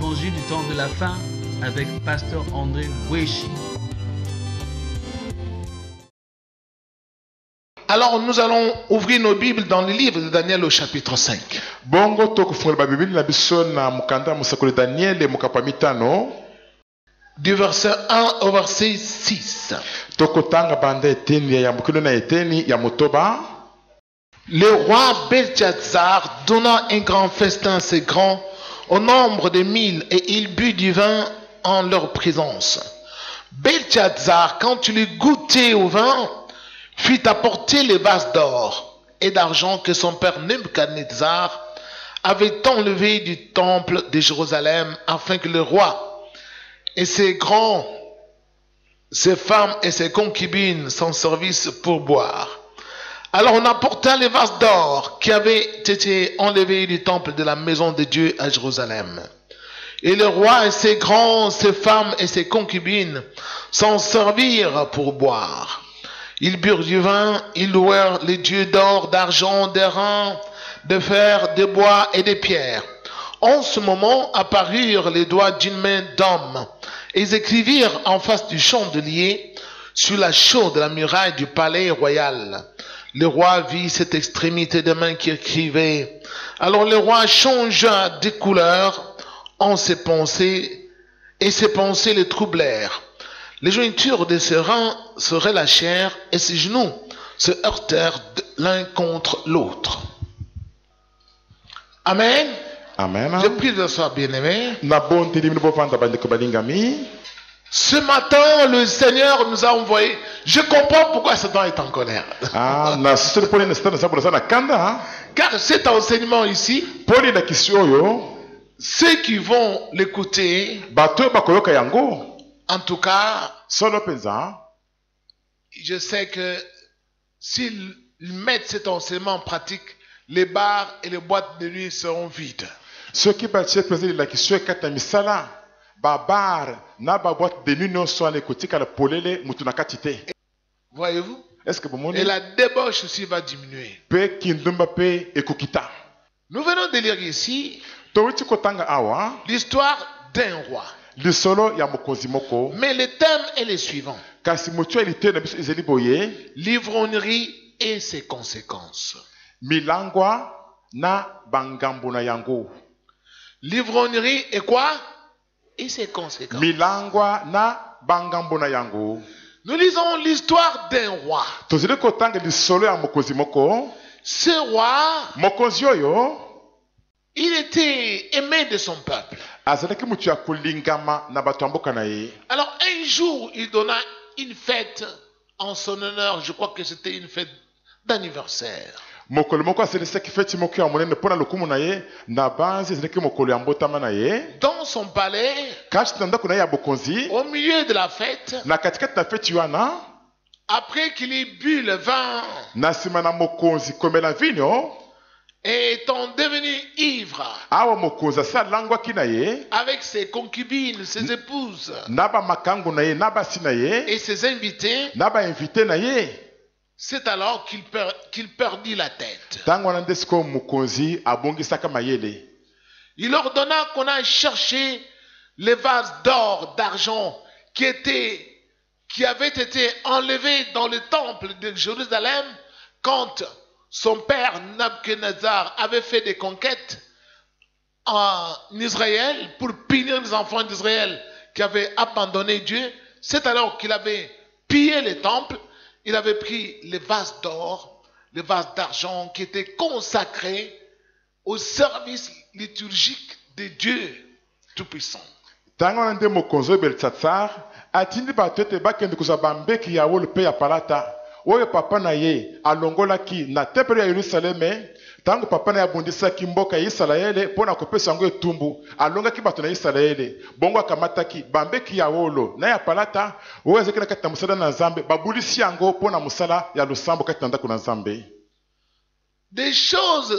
l'évangile du temps de la fin avec Pasteur André Weshi. Alors nous allons ouvrir nos Bibles dans le livre de Daniel au chapitre 5. Bongo tokufungula Bible na biso na mukanda musakoli Daniel mukapa mitano. Du verset 1 au verset 6. Tokotanga banda eteni ya mukino na eteni ya motoba. Le roi Belchazzar donna un grand festin à ses grands au nombre de 1000 et il but du vin en leur présence. Belchazzar, quand il eut goûté au vin, fit apporter les vases d'or et d'argent que son père Nebuchadnezzar avait enlevés du temple de Jérusalem afin que le roi et ses grands, ses femmes et ses concubines s'en servissent pour boire. Alors on apporta les vases d'or qui avaient été enlevés du temple de la maison de Dieu à Jérusalem. Et le roi et ses grands, ses femmes et ses concubines s'en servirent pour boire. Ils burent du vin, ils louèrent les dieux d'or, d'argent, d'airain, de fer, de bois et de pierres. En ce moment apparurent les doigts d'une main d'homme. Et ils écrivirent en face du chandelier sur la chaude de la muraille du palais royal. Le roi vit cette extrémité de main qui écrivait. Alors le roi changea de couleur en ses pensées, et ses pensées le troublèrent. Les jointures de ses reins se relâchèrent et ses genoux se heurtèrent l'un contre l'autre. Amen. Amen. Je prie de soi, bien-aimé. Ce matin, le Seigneur nous a envoyé. Je comprends pourquoi Satan est en colère. Car cet enseignement ici, ceux qui vont l'écouter, en tout cas, je sais que s'ils mettent cet enseignement en pratique, les bars et les boîtes de nuit seront vides. Voyez-vous? Et la débauche aussi va diminuer. Nous venons de lire ici l'histoire d'un roi. Mais le thème est le suivant: l'ivrognerie et ses conséquences. L'ivrognerie et quoi? Et ses conséquences. Nous lisons l'histoire d'un roi. Ce roi, il était aimé de son peuple. Alors un jour, il donna une fête en son honneur. Je crois que c'était une fête d'anniversaire. Dans son palais, au milieu de la fête, après qu'il ait bu le vin, et étant devenu ivre, avec ses concubines, ses épouses et ses invités, c'est alors qu'il perdit la tête. Il ordonna qu'on aille chercher les vases d'or, d'argent qui avaient été enlevés dans le temple de Jérusalem quand son père Nebuchadnezzar avait fait des conquêtes en Israël pour punir les enfants d'Israël qui avaient abandonné Dieu. C'est alors qu'il avait pillé les temples. Il avait pris les vases d'or, les vases d'argent qui étaient consacrés au service liturgique de Dieu Tout-Puissant. Papa na ye alongolaki na tempelo ya Yerusaleme tango papa na abundisaki mboka ya Israele pona kopesa ngo etumbu alongaki bato na Israele bongo akamataki bambeki ya wolo na ya palata oyo ezekela kati na musala na Nzambe babulisi yango pona musala ya losambo kati na ndako na Nzambe. Des choses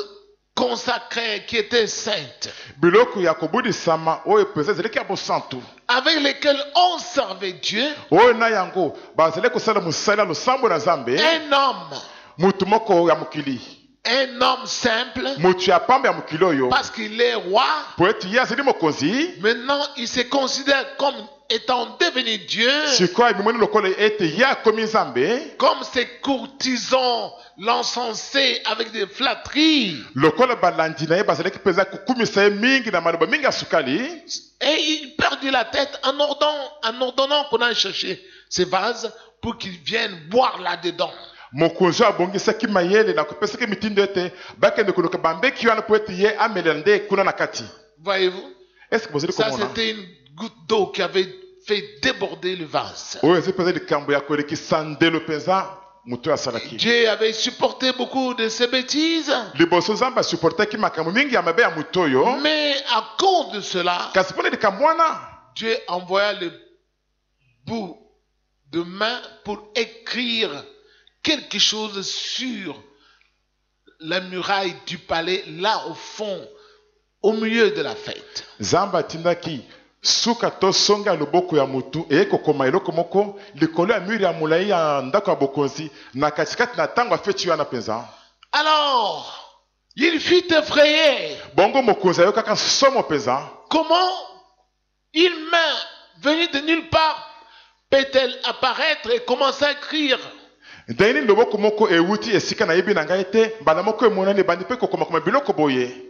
consacrées qui étaient saintes, avec lesquelles on servait Dieu. Un homme un homme simple, mutu ya pamba ya mokili oyo parce qu'il est roi, po ete ye azali mokonzi maintenant il se considère comme étant devenu Dieu, sikoyo abimoni lokola ete ye akomi nzambe comme ses courtisans l'encensaient avec des flatteries. lokola balandi na ye bazalaki mpenza kokumisa ye mingi na maloba mingi ya sukali. Et il perdit la tête en ordonnant qu'on aille chercher ces vases pour qu'ils viennent boire là-dedans. mokonzi abongisaki mayele na kopesaki mitindo ete bakende koluka bambeki wana po ete ye amelela nde kuna na kati. Voyez-vous? Est-ce que bozali Ça, komona c'était une goutte d'eau qui avait fait déborder le vase. oyo ezali mpenza likambo ya kolekisa ndelo mpenza moto asalaki. Dieu avait supporté beaucoup de ces bêtises, liboso nzambe asupportaki makambo mingi ya mabe ya moto oyo mais à cause de cela, kasi mpona likambo wana Dieu envoya le bout de main pour écrire quelque chose sur la muraille du palais, là au fond, au milieu de la fête. nzambe atindaki suka to songa loboko ya motu eye kokoma eloko moko likolo ya mure ya molai ya ndako ya bokonzi na katikati na ntango afeti wana mpenza. Alors, il fut effrayé. bongo mokonzi ayokaka somo mpenza. Comment une main venue de nulle part peut-elle apparaître et commencer à écrire? ndenge nini loboko moko ewuti esika nayebi na ngai te mbala moko emonani ebandi mpe kokomakoma biloko boye.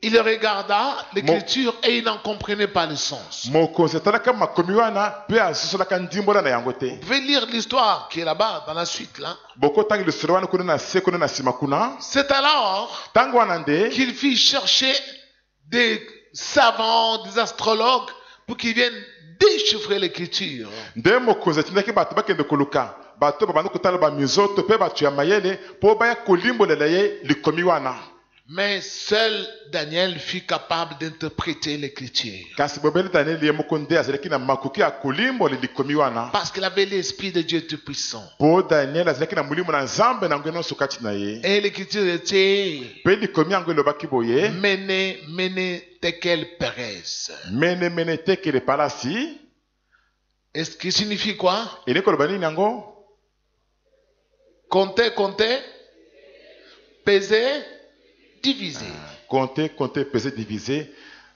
Il regarda l'écriture et il n'en comprenait pas le sens. mokonzi atalaka makomi wana mpe asosolaka ndimbola na yango te. Vous pouvez lire l'histoire qui est là-bas, dans la suite, là. bokotangi lisolo wana kuna na se kuna na nsima kuna. C'est alors ntango wana nde qu'il fit chercher des savants, des astrologues, pour qu'ils viennent déchiffrer l'écriture. nde mokonzi atindaki bato bakende koluka bato babandi kotala bamizoto mpe bato ya mayele mpo baya kolimbolela ye likomi wana. Mais seul Daniel fut capable d'interpréter l'écriture. kasi bobeli daniel ye moko nde azalaki na makoki ya kolimbola likomi wana Parce qu'il avait l'esprit de Dieu Tout-Puissant. mpo daniel azalaki na molimo na nzambe na ngwe nyonso kati na ye. Et l'écriture était mpe likomi yango elobaki boye Mene, Mene, Tekel, Pérez. menemene tekele palasi. Est-ce qui signifie quoi? eli koloba nini yango? Compter, compter, peser, diviser. konte pese divise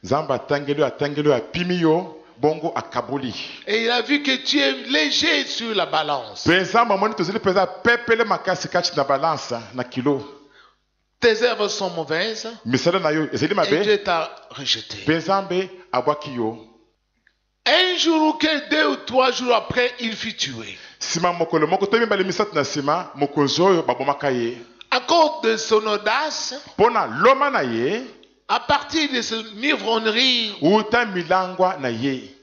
nzambe atangeli apimi yo bongo akaboli. Et il a vu que tu es léger sur la balance. mpe nzambe amoni tozali mpenza pepele makasi kati na balansa na kilo. Tes œuvres sont mauvaises misala na yo ezali et mabe Dieu t'a rejeté. mpe nzambe abwaki yo. Un jour ou 2 ou 3 jours après, il fut tué. nsima mokolo moko to mibale misato na nsima mokonzi oyo babomaka ye. À cause de son audace, mpo na loma na ye à partir de son ivrognerie, uta milangwa na ye.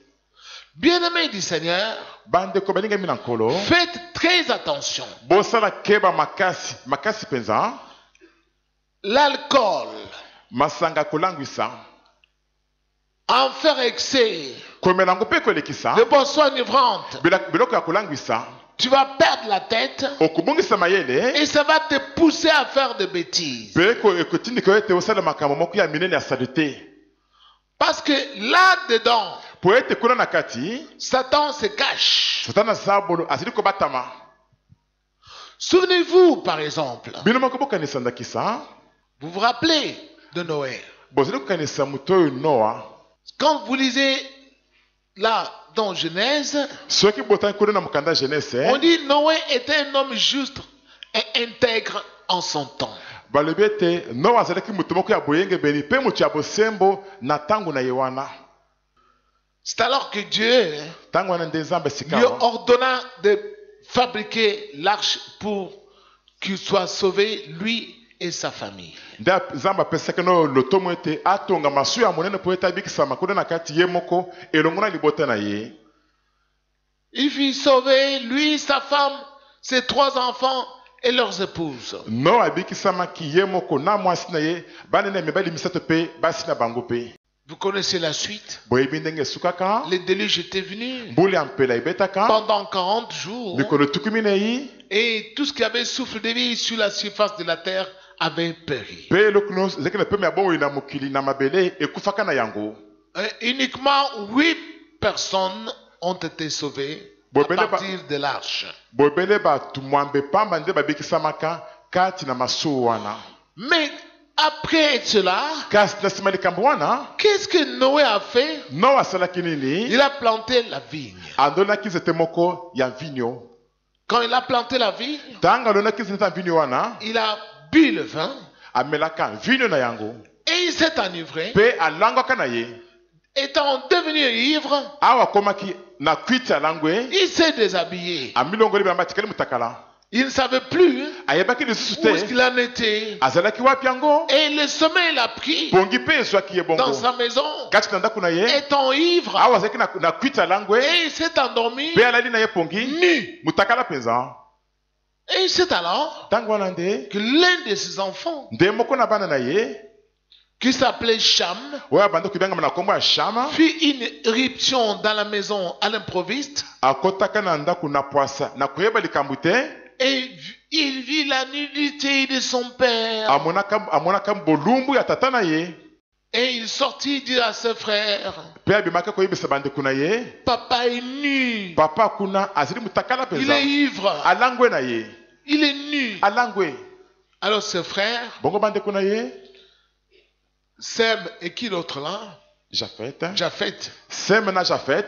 bien-aimés du Seigneur, bandeko balingami na nkolo faites très attention. bosala keba makasi makasi mpenza. L'alcool, masanga kolangwisa en faire excès, komela yango mpe kolekisa de boissons enivrantes, biloko ya kolangwisa tu vas perdre la tête okobongisa mayele et ça va te pousser à faire des bêtises. mpe ekotindika yo ete osala makambo moko ya minene ya salite. Parce que là-dedans, po ete kuna na kati Satan se cache. satana zabolo azali kobatama. Souvenez-vous, par exemple, bino moko bokanisa ndakisa vous vous rappelez de Noé. bozali kokanisa moto oyo noa. Quand vous lisez là dans Genèse, soki botani kuna na mokanda genese on dit Noé était un homme juste et intègre en son temps. balobi ete noa azalaki moto moko ya boyengebeni mpe moto ya bosembo na ntango na ye wana. C'est alors que Dieu ntango wana nde nzambe lui sikawa ordonna de fabriquer l'arche pour qu'il soit sauvé, lui et sa famille. nde nzambe apesaki no lotomo ete atonga masuwa ya monene po ete abikisama kuna na kati ye moko elongo na libota na ye. Il fut sauvé, lui, sa femme, ses 3 enfants et leurs épouses. no abikisamaki ye moko na mwasi na ye bana na mibali misato mpe basi na bango mpe. Vous connaissez la suite. boyebi ndenge esukaka Le déluge était venu mbula ya mpela ebetaka pendant 40 jours mikolo tuku minei et tout ce qui avait souffle de vie sur la surface de la terre avait péri. mpe eloko nyonso ezalaki na peme ya bomoi na mokili na mabele ekufaka na yango. Uniquement 8 personnes ont été sauvées à partir de l'arche. bobele bato mwambe pamba nde babikisamaka kati na masuwa wana. Mais après cela, kasi na nsima likambo wana qu'est-ce que Noé a fait? Noa asalaki nini? Il a planté la vigne. Andonaki nzete moko ya vinyo. Quand il a planté la vigne, Tanga alonaki nzete ya vinyo wana il a bu le vin amelaka vinyo na yango et il s'est enivré. mpe alangwaka na ye. Étant devenu ivre, Awa akomaki na kwiti alangwe il s'est déshabillé. amilongoli bilamba atikali mutakala. Il ne savait plus Ayebaki lisusu où est-ce te qu'il en était. azalaki wapi yango. Et le sommeil l'a pris Pongi mpe ezwaki ye dans bongo sa maison. kati na ndako na ye. Étant ivre, Awa azalaki na kwiti alangwe et il s'est endormi mpe alali na ye pongi nu. mutakala mpenza. Et c'est alors Ntango wana nde que l'un de ses enfants, nde moko na bana na ye qui s'appelait Cham, oyo abanda kobengama na nkombo ya Shama fit une irruption dans la maison à l'improviste akotaka na ndako na poasa na koyeba likambo te. et il vit la nudité de son père. amonaka bolumbu ya tata na ye Et il sortit dire à ses frères, mpe abimaki koyebisa bandeko na ye papa est nu, papa kuna azali mutakala il mpenza est ivre, alangwe na ye il est nu. alangwe. Alors ses frères, Bongo bandeko na ye Sem et qui l'autre là, Japhet Japheth, Sem na Japhet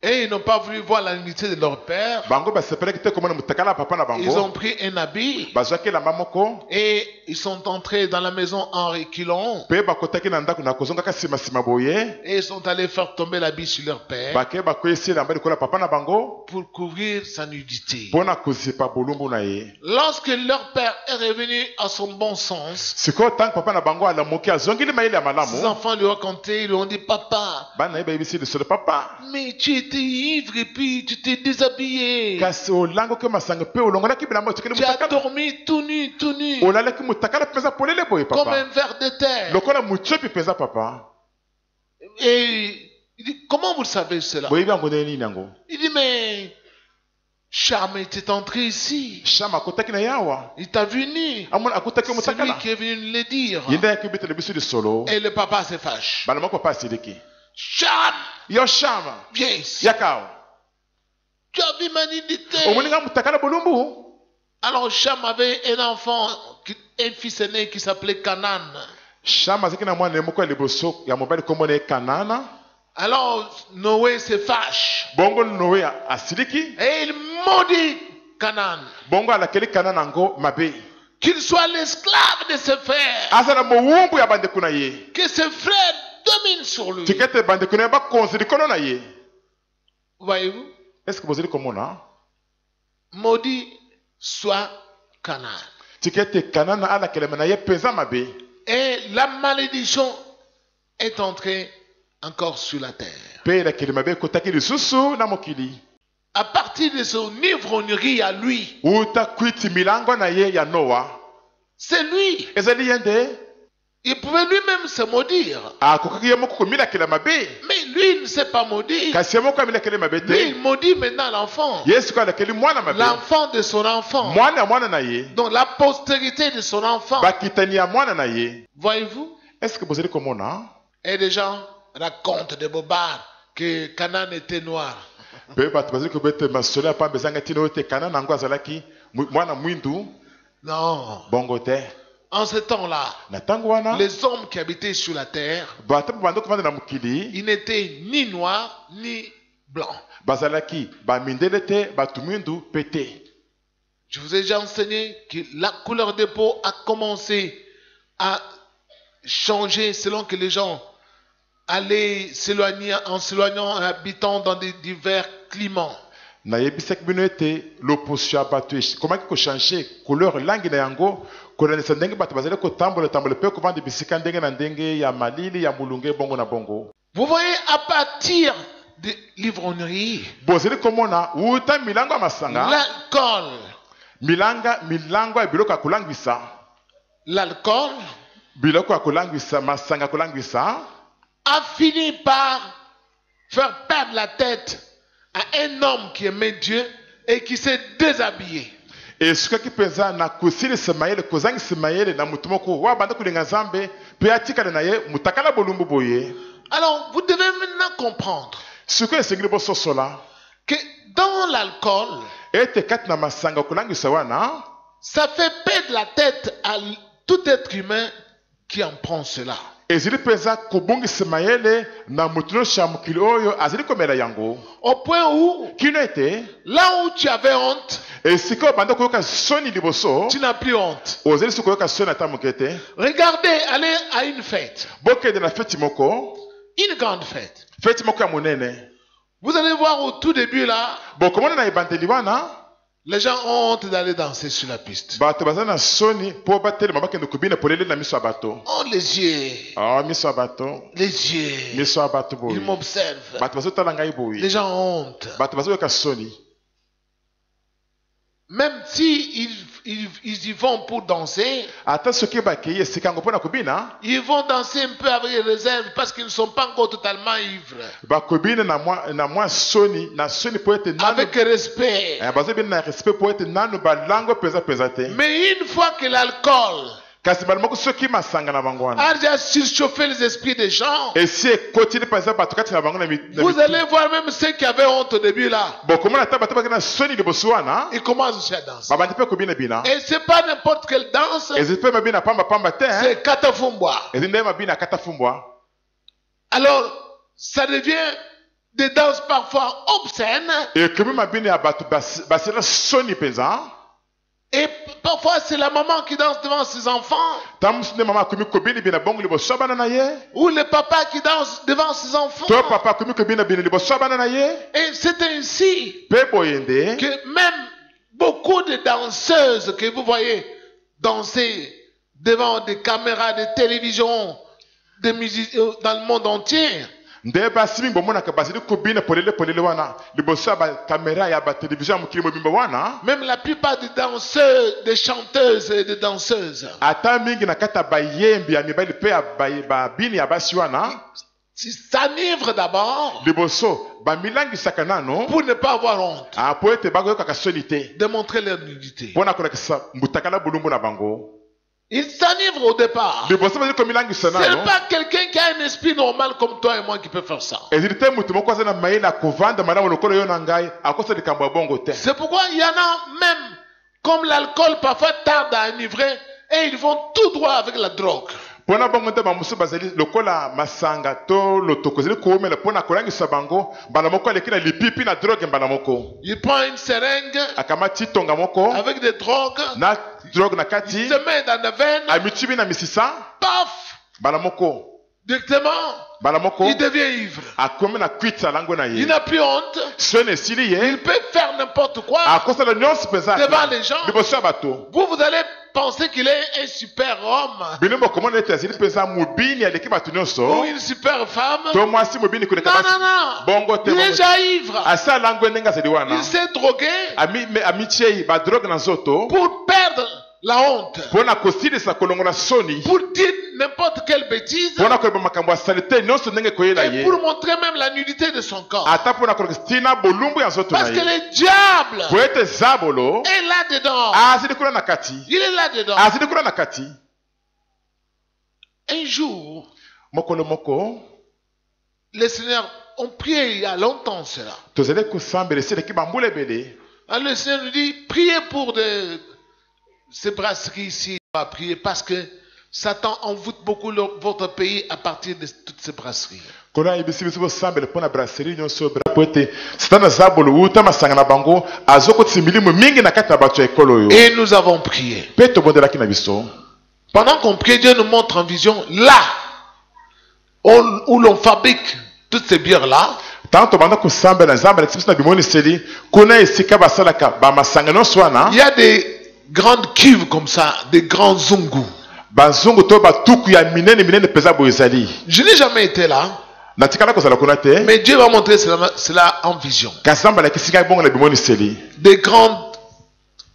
et ils n'ont pas voulu voir la nudité de leur père. bango basepelaki te komona mutakala papa na Ils ont bango pris un habit bazwaki elamba moko et ils sont entrés dans la maison en reculant mpe bakotaki na ndako na kozongaka nsima boye et ils sont allés faire tomber l'habit sur leur père bake bakwesi elamba likolo ya papa na bango pour couvrir sa nudité. mpo na kozipa bolumbu na ye. Lorsque leur père est revenu à son bon sens, sikoyo ntango papa na bango alamuki azongeli mayele ya ses malamu enfants lui ont raconté, ils lui ont dit, papa, bana na ye bayebisi lisolo papa mais tu étais ivre et puis tu t'es déshabillé. kasi olangoki masanga mpe olongolaki bilamba otikeli Tu as mutakala dormi tout nu, olalaki mutakala mpenza polele boye comme papa un ver de terre. lokola mutsopi mpenza papa. Et il dit, comment vous le savez cela? boyebi yango ndenge nini yango? Il dit, mais Cham était entré ici. Shama akotaki na yawa Il t'a vu nu. akotaki C'est lui mutakala qui est venu le dire. ye nde ayaki obetela biso lisolo Et le papa se fâche. bana moko papa asiliki Cham, yo Shama viens ici. yaka awa Tu as vu ma nudité. omoninga mutakala bolumbu. Alors Cham avait un enfant, un fils aîné qui s'appelait Canaan. Shama azalaki na mwana ye moko ya liboso ya mobali kombo na ye Kanana. Alors Noé se fâche. Bongo Noé asiliki Et il maudit Canaan. bongo alakeli Kanana yango mabe Qu'il soit l'esclave de ses frères. azala mowumbu ya bandeko na ye Que ses frères dominent sur lui. tika ete bandeko na ye bakonzi likolo na ye. Voyez-vous? Est-ce que bozali komona Maudit soit Canaan. tika ete Kanana alakelema na ye mpenza mabe Et la malédiction est entrée encore sur la terre. mpe elakeli mabe ekotaki lisusu na mokili À partir de son ivrognerie à lui, uta kwiti milango na ye ya Noa c'est lui. ezali ye nde Il pouvait lui-même se maudire. akokaki ye moko komilakela mabe Mais lui, il ne s'est pas maudit. kasi ye moko amilakeli mabe Lui, il te maudit maintenant l'enfant. ye sikoyo alakeli mwana mabe L'enfant de son enfant. mwana ya mwana na ye Donc la postérité de son enfant. bakitani ya mwana na ye. Voyez-vous? Est-ce que bozali komona Et les gens racontent de bobards que Canaan était noir. mpe bato bazali kobete masolo ya pamba ezanga ntina oyo te Kanana yango azalaki mwana mwindu Non. bongo te. En ce temps-là, Na ntango wana les hommes qui habitaient sur la terre, bato banda kovanda na mokili ils n'étaient ni noirs ni blancs. bazalaki bamindele te bato mwindu mpe te. Je vous ai déjà enseigné que la couleur de peau a commencé à changer selon que les gens allaient s'éloigner en s'éloignant, habitant dans des divers climats. nayebisaki bino ete loposo ya bato ekomaki kochange couleur langi na yango kolandisa ndenge bato bazali kotambola mpe kovanda bisika ndenge na ndenge ya malili ya molunge bongo na bongo. Vous voyez, à partir de l'ivrognerie, bozali komona uta milango ya masanga l'alcool, milango ya biloko ya kolangwisa biloko ya kolangwisa masanga ya kolangwisa a fini par faire perdre la tête à un homme qui aimait Dieu et qui s'est déshabillé. esukaki mpenza na kosilisa mayele kozangisa mayele na motu moko oyo abanda kolinga nzambe mpe atikala na ye mutakala bolumbu boye. Alors, vous devez maintenant comprendre sikoyo esengeli bososola que dans l'alcool, ete kati na masanga ya kolangwisa wana ça fait perdre la tête tout être humain qui en prend cela. ezili penza kubungisa mayele na mutuno sha mukili oyo azili komela yango Au point où, kino ete là où tu avais honte, esika banda koyoka soni liboso tu n'as plus honte. ozeli si koyoka soni ata moke te. Regardez, allez à une fête, bokende na feti moko, une grande fête. feti moko ya monene. Vous allez voir au tout début là, bokomona na ebandeli wana les gens ont honte d'aller danser sur la piste. bato baza na soni mpo batelema bakende kobina polele na miso ya bato. Oh les yeux, miso ya bato, les yeux, miso ya bato ils boye m'observent. bato bazotala ngai Les boye, gens ont honte. bato bazoyoka soni. Même si ils y vont pour danser, ata soki bakei esika yango mpo na kobina ils vont danser un peu avec réserve parce qu'ils ne sont pas encore totalement ivres. bakobina na mwa soni na soni mpo ete nanu Avec respect. bazobina na respect mpo ete nanu balango mpenza te. Mais une fois que l'alcool kasi bali moko soki masanga na bango wana a déjà surchauffé les esprits des gens, esi ekotili mpenza bato kati na bango na vous allez voir même ceux qui avaient honte au début là, bokomona ata bato bakei na soni liboso wana ils commencent aussi à danser. babandi mpe kobina Et c'est pas n'importe quelle danse, ezili mpe mabina pamba te c'est katafumbwa. ezili nde mabina akata fumbwa. Alors, ça devient des danses parfois obscènes ekomi mabina ya bato basila soni mpenza. et parfois c'est la maman qui danse devant ses enfants ntango mosusu nde mama akomi kobina bina bongo liboso ya bana na ye, ou le papa qui danse devant ses enfants. to papa akomi kobina bina liboso ya bana na ye. Et c'est ainsi mpe boye nde que même beaucoup de danseuses que vous voyez danser devant des caméras de télévision, de musique dans le monde entier, nde basi mingi bomonaka bazali kobina polele wana liboso ya bakamera ya batelevizio ya mokili mobimba wana. même la plupart des danseurs, des chanteuses et des danseuses, ata mingi na kati ya bayembi ya mibali mpe ya babini ya basi wana s'enivrent d'abord liboso bamilangisaka nano pour ne pas avoir honte, mpo ete bakoyokaka soni te de montrer leur nudité. mpo na kolakisa mbutakala bulumbu na bango. Ils s'enivrent au départ. liboso bazali komilangisa Ce n'est nano pas quelqu'un qui a un esprit normal comme toi et moi qui peut faire ça. ezili te mutu moko aza na mayele akovanda malamu lokola yo na ngai akosa likambo ya bongo te. C'est pourquoi il y en a même, comme l'alcool parfois tarde à enivrer, et ils vont tout droit avec la drogue. mpo na bongo nde bamosusu bazali lokola masanga to lotoko ezali koomela mpo na kolangisa bango mbala moko aleki na lipipi na drogue mbala moko. Il prend une seringue akamati tonga moko avec des drogues, na drogue na il kati se met dans la veine, amitibi na misisa paf, mbala moko directement, mbala moko il devient ivre. akomi na kwita lango na Il ye, n'a plus honte, soni esili ye, il peut faire n'importe quoi akosala nyonso mpenza devant les gens. liboso ya bato. Vous allez penser qu'il est un super homme bino bokomona ete azali mpenza mobini aleki bato ou nyonso une super femme. to mwasi mobini koleka Non, basi non, non. bongo te Il est bongo te. déjà ivre. asala lango ndenge azali wana Il s'est drogué amitie badrogue na nzoto pour perdre la honte, mpo na kosilisa kolongola soni, pour dire n'importe quelle bêtise mpo na koyeba makambo ya sali te nyonso ndenge koyela et ye, pour montrer même la nudité de son corps. ata mpo na kolekisa tina bolumbu ya nzoto na Parce que ye, le diable po ete zabolo est là-dedans. azali kuna na kati, Il est là-dedans. azali kuna na kati. Un jour, mokolo moko les seigneurs ont prié il y a longtemps cela. tozali kosambela esi eleki bambula ebele. Alors le Seigneur nous dit, priez pour ces brasseries ici. On va prier parce que Satan envoûte beaucoup votre pays à partir de toutes ces brasseries. kono ayebisi biso bosambela mpo na brasserie nyonso po ete satana zabolo uta masanga na bango azokotisa milimo mingi na kati na bato ya ekolo oyo. Et nous avons prié. mpe tobondelaki na biso. Pendant qu'on prie, Dieu nous montre en vision là où l'on fabrique toutes ces bières-là. ntango tobanda kosambela nzambe alakisi biso na bimoniseli kuna esika basalaka bamasanga nyonso wana. Il y a des grandes cuves comme ça, des grands zungu. bazungu to batuku ya minene mpenza boye ezali. Je n'ai jamais été là, natikala kozala kuna te, mais Dieu m'a montré cela en vision. kasi nzambe alakisi ngai bongo na bimoniseli.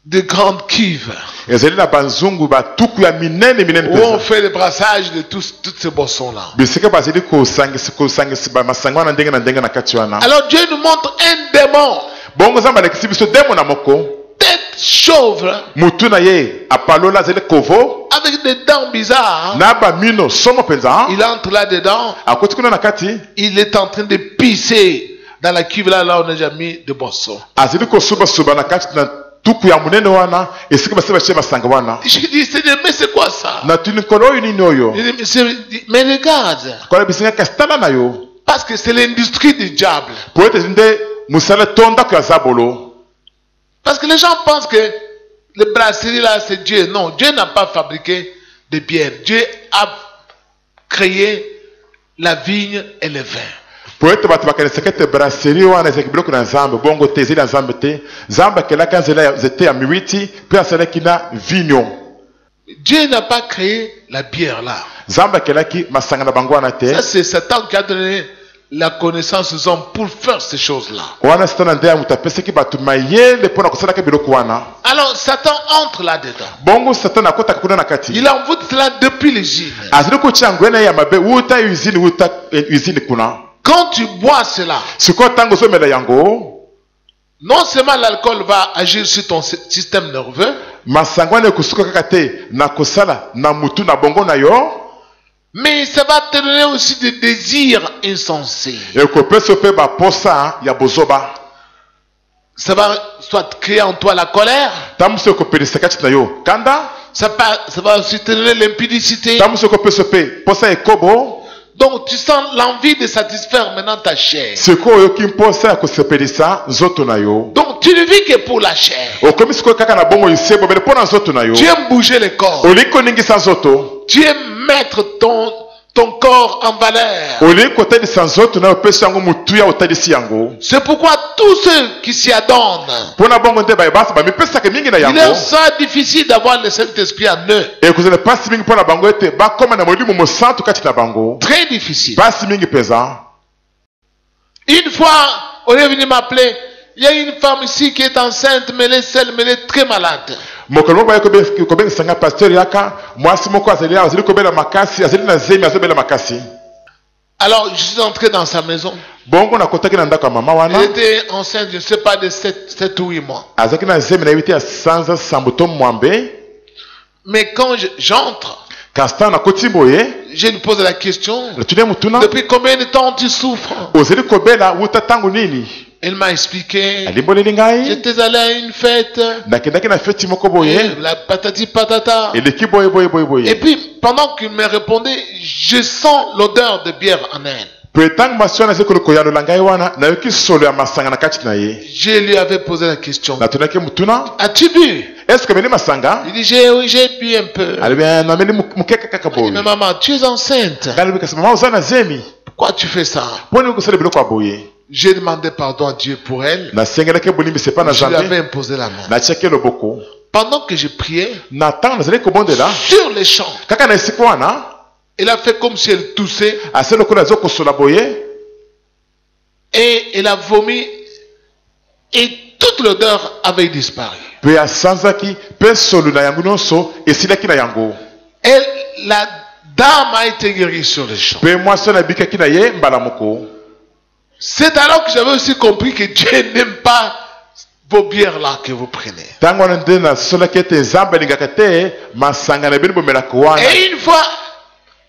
Des grandes cuves ezali na banzungu batuku ya minene où on mpenza fait le brassage de toutes ces boissons-là. bisika bazali kosangisa bamasanga wana ndenge na ndenge na kati wana. Alors Dieu nous montre un démon, bongo nzambe alakisi biso demo na moko tête chauve, mutu na ye apalola azali kovo avec des dents bizarres. na bamino somo mpenza. Il entre là-dedans, akoti kuna na kati il est en train de pisser dans la cuve là où on a déjà mis de boissons. azali kosubasuba na kati tuku ya munene wana esika base bache masanga wana. Je dis, Seigneur, mais c'est quoi ça? Na tunikolo oyo nini oyo? Il dit, monsieur, mais regarde. Kwa bisinga kastana na yo. Parce que c'est l'industrie du diable. Po ete zinde musala tonda kwa zabolo. Parce que les gens pensent que les brasseries là c'est Dieu. Non, Dieu n'a pas fabriqué de bière. Dieu a créé la vigne et le vin. Poete batu bakanisakete brasserie wana zekibiloko na nzambe bongo te zila nzambe te nzambe kelaka nzela zete ya miwiti pe asalaki na vigno. Dieu n'a pas créé la bière là. Nzambe kelaki masanga na bango wana te. Ça c'est Satan qui a donné la connaissance aux hommes pour faire ces choses là. Wana Satan ndia mutapeseki batu mayele pona kosala ke biloko wana. Alors Satan entre là-dedans. Bongo Satan akota kuna na kati. Il envoûte cela depuis l'usine. Azili ko changwena ya mabe uta usine kuna. Quand tu bois cela, non seulement l'alcool va agir sur ton système nerveux, mais ça va te donner aussi des désirs insensés. Ça va soit créer en toi la colère, ça va aussi te donner l'impudicité. Donc tu sens l'envie de satisfaire maintenant ta chair. Donc tu ne vis que pour la chair. Tu aimes bouger le corps. Tu aimes mettre ton corps en valeur. C'est pourquoi tous ceux qui s'y adonnent, il leur sera difficile d'avoir le Saint-Esprit en eux. Très difficile. Une fois, on est venu m'appeler. Il y a une femme ici qui est enceinte, mais elle est seule, mais elle est très malade. Alors, je suis entré dans sa maison. Elle était enceinte, je ne sais pas, de 7 ou 8 mois. Mais quand j'entre, je lui pose la question, depuis combien de temps tu souffres? Elle m'a expliqué, j'étais allé à une fête, la patati patata. Et puis, pendant qu'il me répondait, je sens l'odeur de bière en elle. Je lui avais posé la question, as-tu bu? Il dit, oui, j'ai bu un peu. Il dit, mais maman, tu es enceinte. Pourquoi tu fais ça? J'ai demandé pardon à Dieu pour elle. Je lui avais imposé la main. Pendant que je priais, sur les champs, elle a fait comme si elle toussait. Et elle a vomi. Et toute l'odeur avait disparu. Et la dame a été guérie sur les champs. C'est alors que j'avais aussi compris que Dieu n'aime pas vos bières là que vous prenez. Et une fois,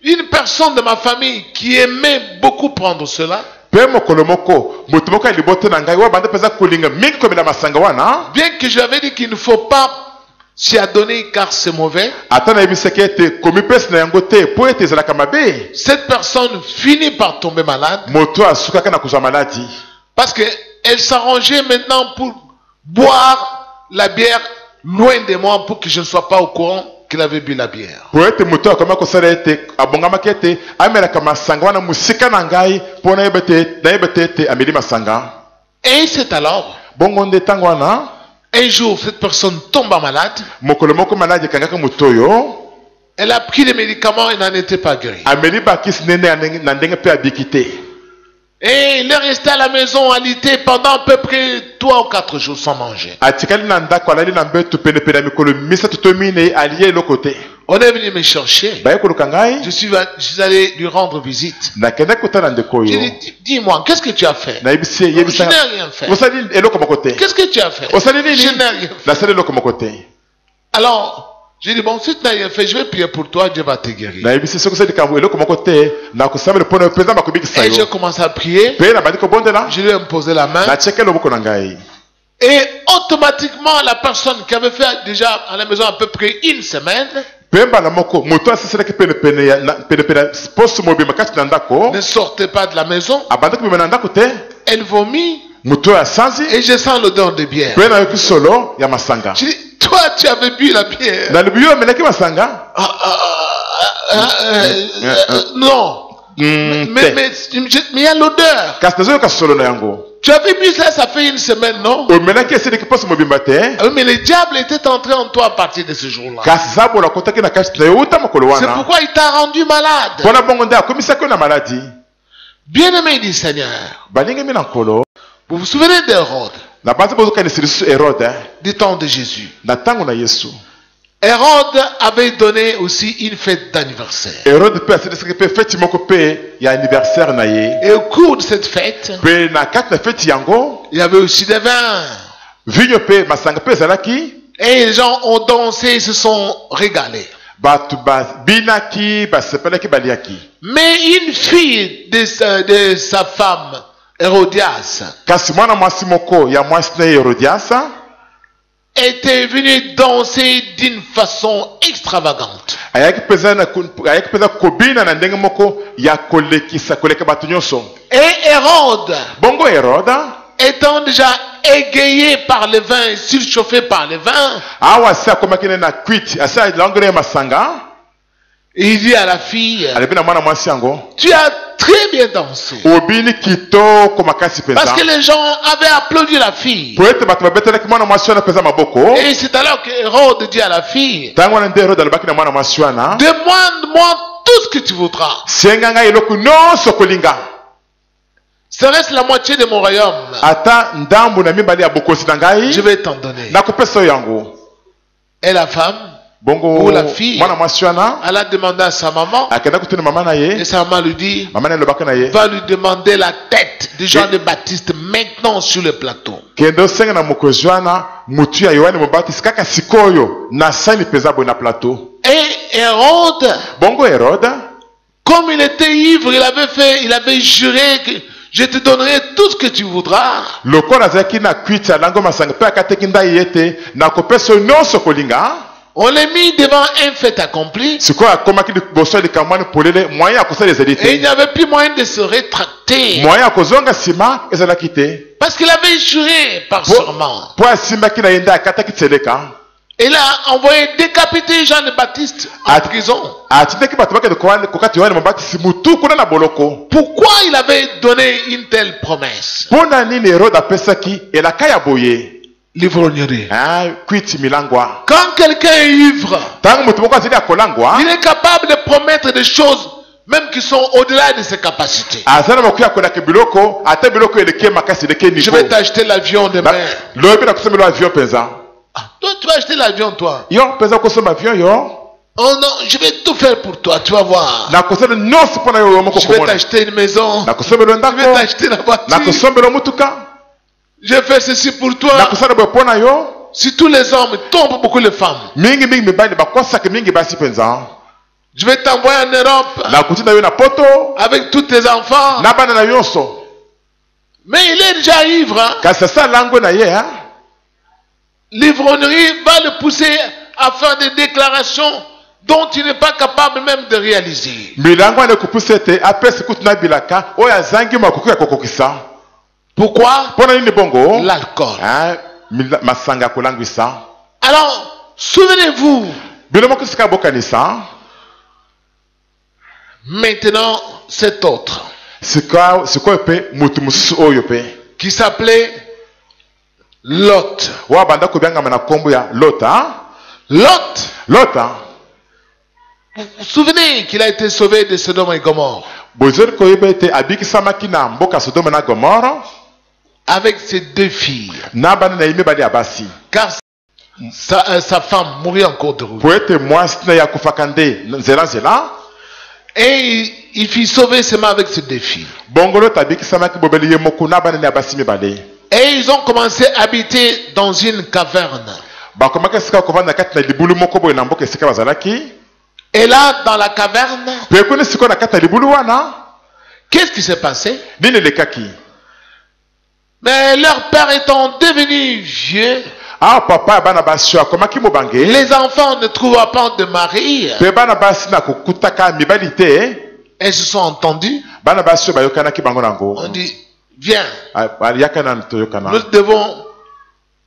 une personne de ma famille qui aimait beaucoup prendre cela, bien que je lui avais dit qu'il ne faut pas s'y adonner car c'est mauvais, cette personne finit par tomber malade parce qu'elle s'arrangeait maintenant pour boire la bière loin de moi pour que je ne sois pas au courant qu'il avait bu la bière. Et c'est alors, un jour, cette personne tombe malade. Elle a pris les médicaments et n'en était pas guérie. Et il est resté à la maison alité pendant à peu près 3 ou 4 jours sans manger. On est venu me chercher. Je suis allé lui rendre visite. J'ai dit, dis-moi, qu'est-ce que tu as fait? Je n'ai rien fait. Qu'est-ce que tu as fait? Je n'ai rien fait. Alors, j'ai dit, bon, si tu n'as rien fait, je vais prier pour toi, Dieu va te guérir. Et j'ai commencé à prier. Je lui ai imposé la main. Et automatiquement, la personne qui avait fait déjà à la maison à peu près une semaine ne sortait pas de la maison. Elle vomit. Et je sens l'odeur de bière. Je dis, toi tu avais bu la bière. Non. Mais il y a l'odeur. Tu avais bu ça, ça fait une semaine, non? Mais le diable était entré en toi à partir de ce jour-là. C'est pourquoi il t'a rendu malade. Bien-aimé du Seigneur. Vous vous souvenez d'Hérode? Du temps de Jésus. Hérode avait donné aussi une fête d'anniversaire. Et au cours de cette fête, il y avait aussi des vins. Et les gens ont dansé et se sont régalés. Mais une fille de sa femme, Hérodias, était venue danser d'une façon extravagante. Et Hérode, étant déjà égayé par le vin, surchauffé par le vin, il dit à la fille, tu as très bien dansé. Parce que les gens avaient applaudi la fille. Et c'est alors que Hérode dit à la fille, demande-moi tout ce que tu voudras. Serait-ce la moitié de mon royaume? Je vais t'en donner. Et la femme, ou la fille, elle a demandé à sa maman, et sa maman lui dit, va lui demander la tête de Jean le Baptiste maintenant sur le plateau. Et Hérode, comme il était ivre, il avait juré que je te donnerai tout ce que tu voudras. On l'a mis devant un fait accompli. Et il n'y avait plus moyen de se rétracter. Parce qu'il avait juré par serment. Il a envoyé décapiter Jean le Baptiste en prison. Pourquoi il avait donné une telle promesse? L'ivrognerie. Quand quelqu'un est ivre, il est capable de promettre des choses même qui sont au-delà de ses capacités. Je vais t'acheter l'avion demain. Toi, tu vas acheter l'avion, toi. Oh non, je vais tout faire pour toi, tu vas voir. Je vais t'acheter une maison. Je vais t'acheter la voiture. Je fais ceci pour toi. Si tous les hommes tombent beaucoup les femmes, je vais t'envoyer en Europe avec tous tes enfants. Mais il est déjà ivre. L'ivrognerie va le pousser à faire des déclarations dont il n'est pas capable même de réaliser. Pourquoi? L'alcool. Alors, souvenez-vous, maintenant cet autre qui s'appelait Lot. Lot. Vous vous souvenez qu'il a été sauvé de Sodome et Gomorrhe avec ses deux filles. Car sa femme mourit en cours de route. Et il fit sauver seulement avec ses deux filles. Et ils ont commencé à habiter dans une caverne. Et là, dans la caverne, qu'est-ce qui s'est passé? Mais leur père étant devenu vieux, Ah papa bana basi akomaki mobange. les enfants ne trouvent pas de mari. Pe bana basi na kokutaka mibali te. Et se sont entendus. Bana basi bayokanaki bango nango. On dit, viens, Yakana toyokana. nous devons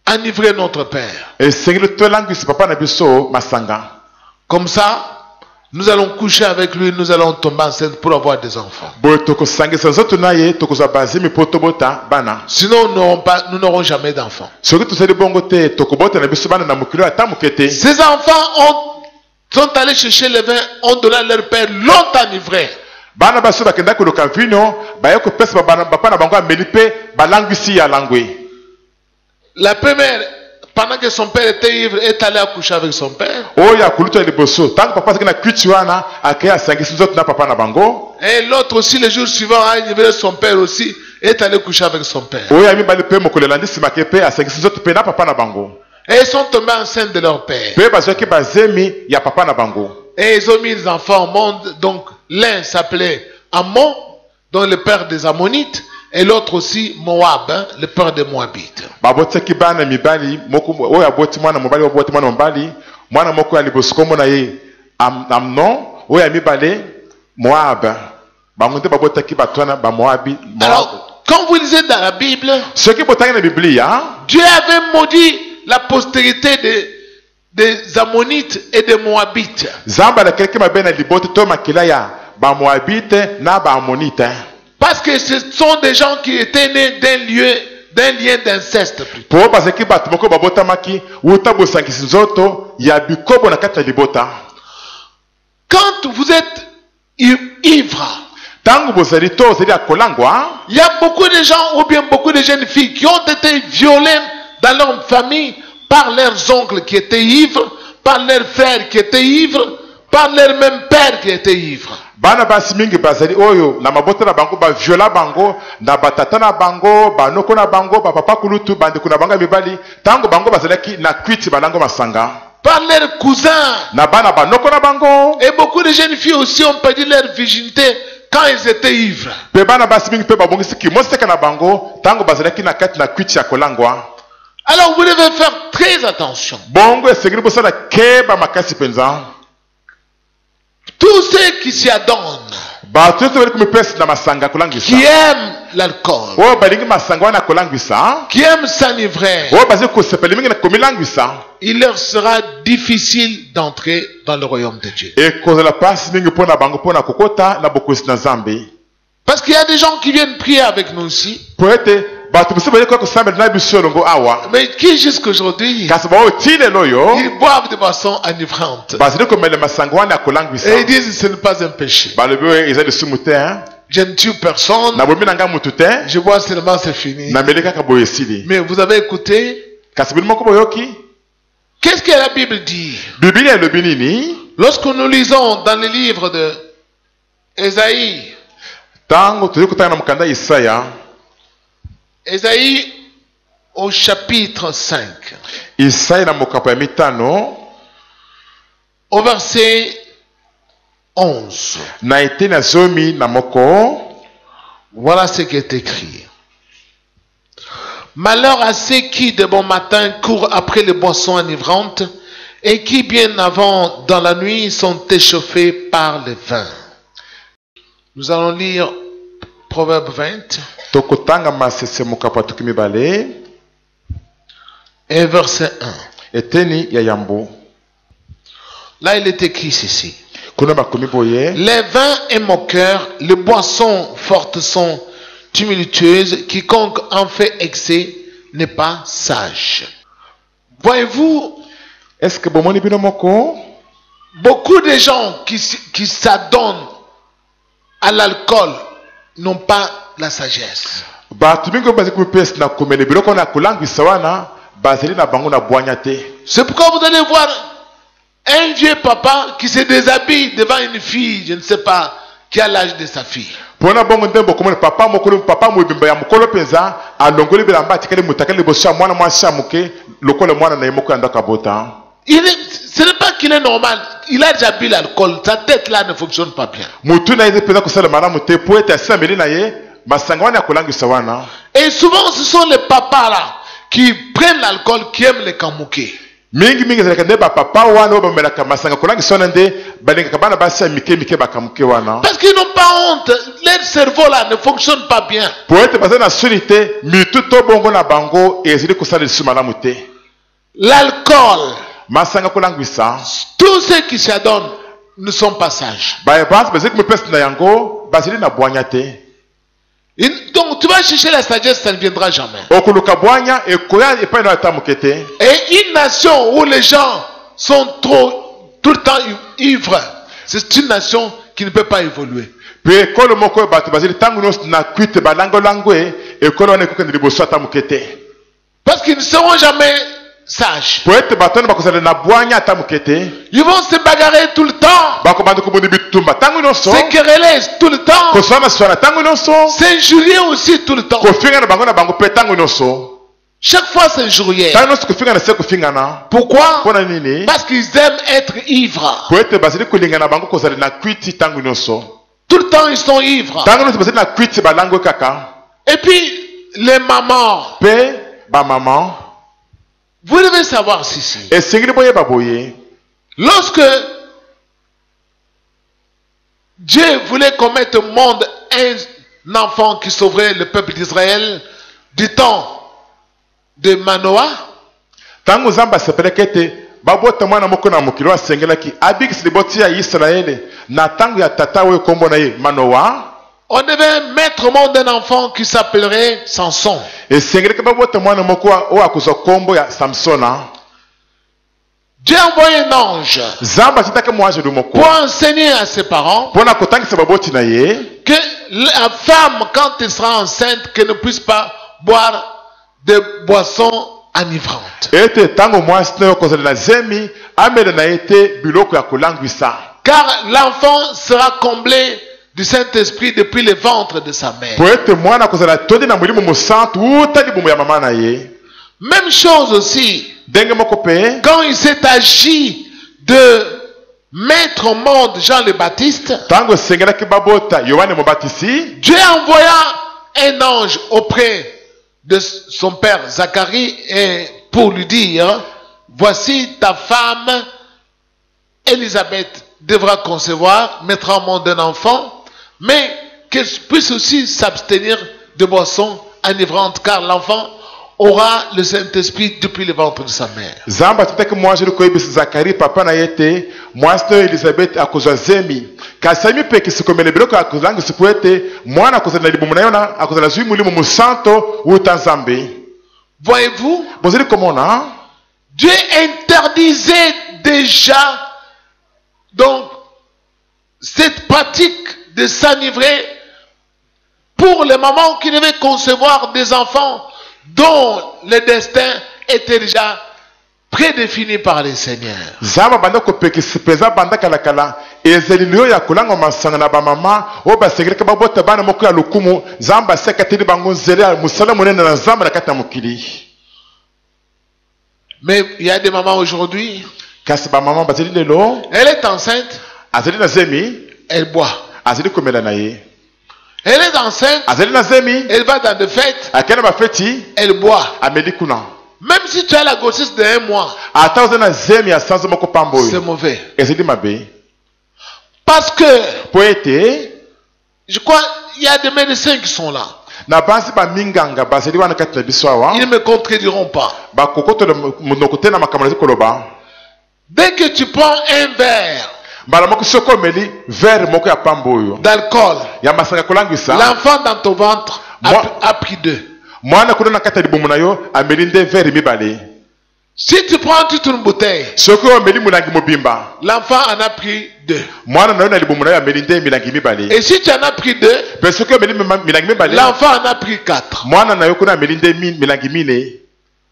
enivrer notre père. Et sengeli tolangisi papa na biso masanga. Comme ça, nous allons coucher avec lui, nous allons tomber enceinte pour avoir des enfants. Boye tokosangisa nzoto na ye tokozwa bazimi po tobota bana. Sinon, nous n'aurons jamais d'enfants. Soki tosali bongo te tokobota na biso bana na mokili ata moke te. Ces enfants sont allés chercher le vin, ont donné à leur père, l'ont enivré. Bana baso bakenda koluka vino baye kopesa bapa na bango ameli mpe balangwisi ya langwe. La première, pendant que son père était ivre, est allée accoucher avec son père. Oyo akuluta liboso tango papa azaki na kwiti wana akei asangisi nzoto na papa na bango. Et l'autre aussi, le jour suivant, a enivré son père aussi, est allé coucher avec son père. Oyo amibali mpe mokolo elandi nsima ke mpe asangisi nzoto mpe na papa na bango. Et ils sont tombés enceintes de leur père. Mpe bazwaki bazemi ya papa na bango. Et ils ont mis les enfants au monde. Donc l'un s'appelait Ammon, dont le père des Ammonites, et l'autre aussi Moab, hein, le père des Moabites. Babotsaki bana mibali moko oyo aboti mwana mobali oboti mwana mobali mwana moko ya liboso kombo na ye Amnon oyo ya mibale Moab. Bango nde babotaki batwana ba Moabi. Alors, quand vous lisez dans la Bible, Soki botaki na Biblia, Dieu avait maudit la postérité des Ammonites et des Moabites. Zamba la kelke mabe na libote to makila ya ba Moabite na ba Ammonite. Parce que ce sont des gens qui étaient nés d'un lien d'inceste. Po bazaki bato moko babotamaki uta bosangisi nzoto ya bikobo na kati ya libota. Quand vous êtes ivre, Tango bozali to ozali ya kolangwa, il y a beaucoup de gens ou bien beaucoup de jeunes filles qui ont été violées dans leur famille par leurs oncles qui étaient ivres, par leurs frères qui étaient ivres, par leur même père qui était ivre. Bana basi mingi bazali oyo na mabota na bango ba viola bango na batata na bango banoko na bango ba papa kulutu bande kuna banga mibali tango bango bazalaki na kwiti banango masanga Par leurs cousins. na bana banoko na bango. Et beaucoup de jeunes filles aussi ont perdu leur virginité quand ils étaient ivres. Pe bana basi mingi pe babongisi ki moseka na bango tango bazalaki na kati na kwiti ya kolangwa. Alors vous devez faire très attention. Bongo esengeli bosala keba makasi penza. Tous ceux qui s'y adonnent, qui aiment l'alcool, qui aiment s'enivrer, il leur sera difficile d'entrer dans le royaume de Dieu. Parce qu'il y a des gens qui viennent prier avec nous ici, mais qui jusqu'aujourd'hui, ils boivent de boissons enivrantes. Et ils disent ce n'est pas un péché. Je ne tue personne, je bois seulement, c'est fini. Mais vous avez écouté, qu'est-ce que la Bible dit? Lorsque nous lisons dans le livre de Ésaïe, Ésaïe au chapitre 5, au verset 11. Voilà ce qui est écrit. Malheur à ceux qui de bon matin courent après les boissons enivrantes et qui bien avant dans la nuit sont échauffés par le vin. Nous allons lire Proverbe 20 et verset 1. Là il est écrit ceci. Les vins est moqueur, les boissons fortes sont tumultueuses, quiconque en fait excès n'est pas sage. Voyez-vous, beaucoup de gens qui s'adonnent à l'alcool n'ont pas la sagesse. C'est pourquoi vous allez voir un vieux papa qui se déshabille devant une fille, je ne sais pas, qui a l'âge de sa fille. Ce n'est pas qu'il est normal, il a déjà bu l'alcool, sa tête là ne fonctionne pas bien. Et souvent, ce sont les papas là qui prennent l'alcool, qui aiment les kamouké. Mingi zalaka nde ba papa wana obamelaka masanga kolanga sona nde balengaka bana basi ya mike bakamuke wana. Parce qu'ils n'ont pas honte. Leur cerveau là ne fonctionne pas bien. Po ete baza na solité mitu to bongo na bango ezili kosala lisusu malamu te. L'alcool, Masanga kolangwisa. tous ceux qui s'y adonnent ne sont pas sages. Ba basi bazili kumepesa na yango bazili na bwanya te. Donc tu vas chercher la sagesse, ça ne viendra jamais. Okuluka bwanya ekoya epai na tamukete. Et une nation où les gens sont tout le temps ivres, c'est une nation qui ne peut pas évoluer. Pe ekolo moko bato bazili tangu nyonso na kwite balango langwe ekolo wana ekokende liboso atamukete. Parce qu'ils ne seront jamais sages. Po ete bato wana bakozala na bwanya atamukete. Ils vont se bagarrer tout le temps, Bakobanda kobundi bitumba tangu nyonso. se quereller tout le temps, Koswana swana tangu nyonso. s'injurier aussi tout le temps. Kofinga na bango pe tangu nyonso. Chaque fois s'injurier. Tangu nyonso kofinga na se kofinga na. Pourquoi? Pona nini? Parce qu'ils aiment être ivres. Po ete bazili kolinga na bango kozala na kwiti tangu nyonso. Tout le temps ils sont ivres. Tangu nyonso bazili na kwiti balango kaka. Et puis les mamans, Pe ba maman. vous devez savoir ceci. Esengili boye baboye. Lorsque Dieu voulait qu'on mette au monde un enfant qui sauverait le peuple d'Israël du temps de Manoah, Tangu zamba sepelekete babota mwana moko na mokilo asengelaki abikisi liboti ya Israele na tangu ya tata we kombo na ye Manoa. on devait mettre au monde un enfant qui s'appellerait Samson. Esengeleke babota mwana moko o akuzo kombo ya Samsona. Dieu a envoyé un ange Zamba titaka mwaje du moko. pour enseigner à ses parents Pona kotangisa baboti na ye. que la femme, quand elle sera enceinte, qu'elle ne puisse pas boire de boissons enivrantes. Ete tango mwasi na kozala na zemi amele na ete biloko ya kolangwisa. Car l'enfant sera comblé du Saint-Esprit depuis le ventre de sa mère. Po ete mwana kozala tondi na mulimo musantu uta libumu ya mama na ye. Même chose aussi, Denge moko pe. quand il s'est agi de mettre au monde Jean le Baptiste, Tango sengelaki babota Yohane Mobatisi. Dieu envoya un ange auprès de son père Zacharie et pour lui dire, voici ta femme Élisabeth devra concevoir, mettra au monde un enfant, mais qu'elle puisse aussi s'abstenir de boissons enivrantes, car l'enfant aura le Saint-Esprit depuis le ventre de sa mère. Zamba titaki mwaje lukoyebisi Zakari papa na yete mwasi na Elizabeth akozwa zemi. Kasami pe kisikomele biloko akozanga sipuete mwana akozala na libumu na yona akozala zui mulimu musanto uta Nzambe. Voyez-vous, Bozeli komona Dieu interdisait déjà donc cette pratique de s'enivrer pour les mamans qui devaient concevoir des enfants dont le destin était déjà prédéfini par le Seigneur. Zamba banda kopekisi peza banda kala ezelilio ya kolanga masanga na bamama o basengeleka babota bana moko ya lukumu Zamba sekatili bango nzele ya musala monene na Zamba na kati ya mokili. Mais il y a des mamans aujourd'hui, Kasi bamama bazeli lelo elle est enceinte, azeli na zemi elle boit. azeli komela na ye. Elle est enceinte, Azeli na zemi elle va dans des fêtes, akena bafeti elle boit. ameli kuna. Même si tu as la grossesse de 1 mois, Ata oza na zemi ya sanzo moko pambo c'est oyo mauvais. ezeli mabe. Parce que, Po ete je crois, il y a des médecins qui sont là. na basi baminganga bazeli wana kati na biso awa Ils ne me contrediront pas. bakokotola monoko te na makambo na koloba. Dès que tu prends un verre Mbala moko soko omeli verre moko ya pambo oyo d'alcool, ya masanga kolangwisa l'enfant dans ton ventre a pris 2. mwana kuna na kati ya libumu na yo ameli nde verre mibale. Si tu prends toute une bouteille, Soki omeli mulangi mobimba l'enfant en a pris 2. mwana na yo na libumu na yo ameli nde milangi mibale. Et si tu en as pris 2, Pe soki omeli milangi mibale l'enfant en a pris 4. mwana na yo kuna ameli nde milangi mine.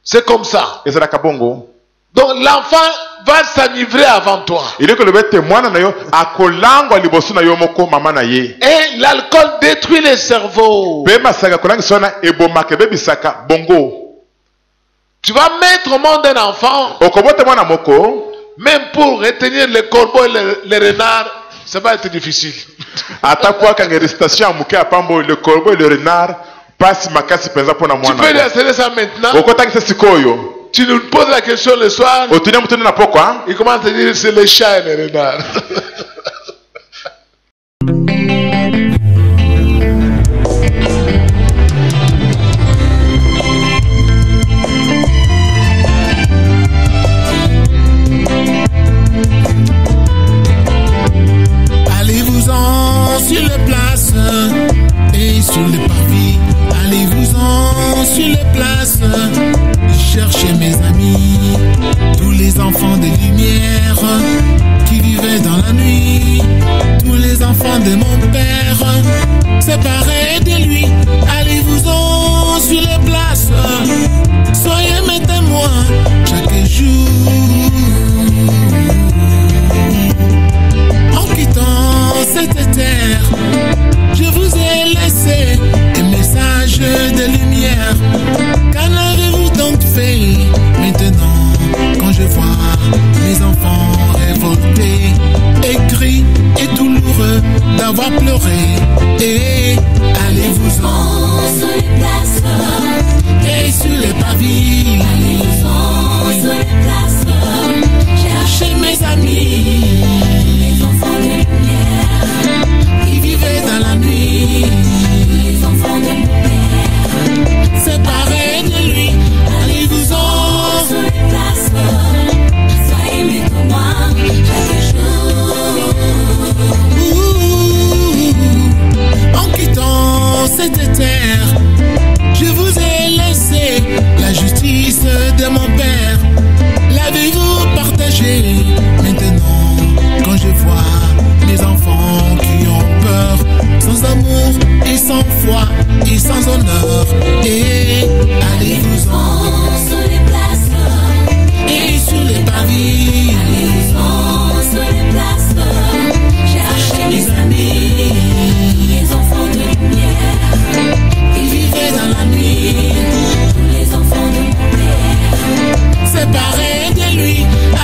C'est comme ça. Ezalaka bongo. Donc l'enfant va s'enivrer avant toi. Ile ko lobete mwana na yo akolangwa liboso na yo moko mama na ye. Et l'alcool détruit le cerveau. Pe masanga kolangisa na ebomaka bebisaka bongo. Tu vas mettre au monde un enfant, Okobota mwana moko même pour retenir les corbeaux et les renards, ça va être difficile. atakuwa kanga récitation amuke apambo le corbeau et le renard pasi makasi penza pona Tu mwana. peux lui enseigner ça maintenant. Okotaki se sikoyo. Tu nous poses la question le soir. Otunia mutune na pokwa. Il commence à dire c'est les chats et les renards. Allez-vous-en sur les places et sur les parvis. Allez-vous-en sur les places. Cherchez mes amis, tous les enfants de lumière qui vivaient dans la nuit, tous les enfants de mon père, séparés de lui. Allez-vous-en sur les places, soyez mes témoins chaque jour. En quittant cette terre, je vous ai laissé un message de lumière. Qu'en avez-vous donc fait maintenant quand je vois mes enfants révoltés, aigris et douloureux d'avoir pleuré? Et allez-vous-en sur les places et sur les pavis. Allez-vous-en sur les places, cherchez mes amis, les enfants de lumière qui vivaient dans la nuit, les enfants de mon père, séparés de lui. Allez-vous-en sur les places, soyez mes témoins chaque jour. En quittant cette terre, je vous ai laissé la justice de mon père. L'avez-vous partagé maintenant quand je vois mes enfants qui ont peur, sans amour et sans foi et sans honneur? Et allez-vous-en sur les places et sur les pavis. Allez-vous-en sur les places, cherchez mes amis, les enfants de lumière qui vivaient dans la nuit, tous les enfants de mon père, séparés de lui.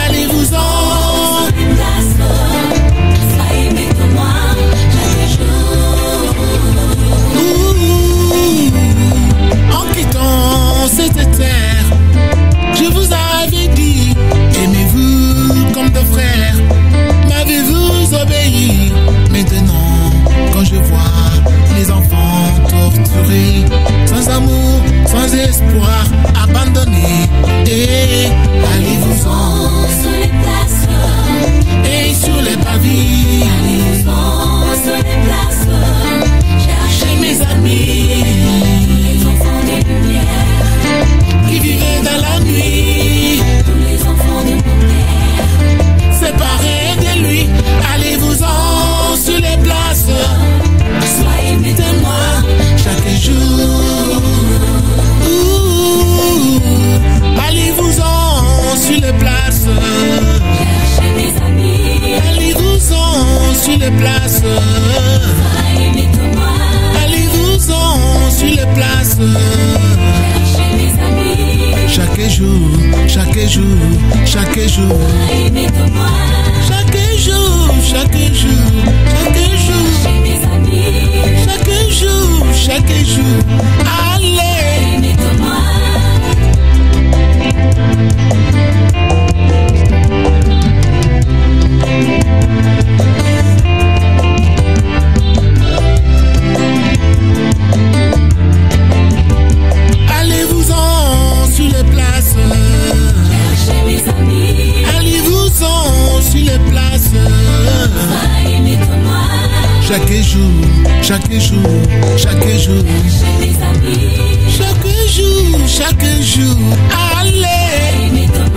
Allez-vous-en sur les places, soyez mes témoins chaque jour. En quittant cette terre, je vous avais dit, aimez-vous comme deux frères. M'avez-vous obéi? Maintenant, quand je vois les enfants torturés, sans amour, sans espoir, abandonnés, et allez-vous-en sur les places et sur les pavis. Allez-vous-en sur les places, cherchez mes amis, les enfants des lumières qui vivaient dans la nuit, tous les enfants de mon père, séparés de lui. Allez-vous-en sur les places, soyez mes témoins chaque jour. Allez-vous-en sur les places, cherchez mes amis. Allez-vous-en sur les places, soyez mes témoins. Allez-vous-en sur les places, cherchez mes amis. Chaque jour, chaque jour, chaque jour, soyez mes témoins. Chaque jour, chaque jour, chaque jour, cherchez mes amis. Chaque jour, chaque jour, allez mes témoins. Allez-vous-en sur les places, cherchez mes amis. Allez-vous-en sur les places, soyez mes témoins. Chaque jour, chaque jour, chaque jour, cherchez mes amis. Chaque jour, allez mes témoins.